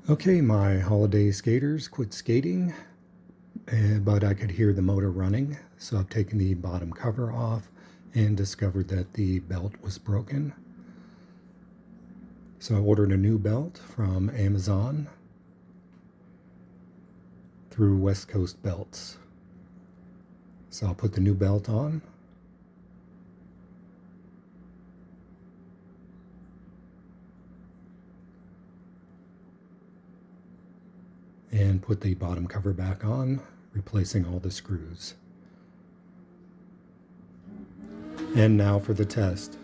Okay, my holiday skaters quit skating, but I could hear the motor running, so I've taken the bottom cover off and discovered that the belt was broken. So I ordered a new belt from Amazon through West Coast Belts. So I'll put the new belt on. And put the bottom cover back on, replacing all the screws. And now for the test.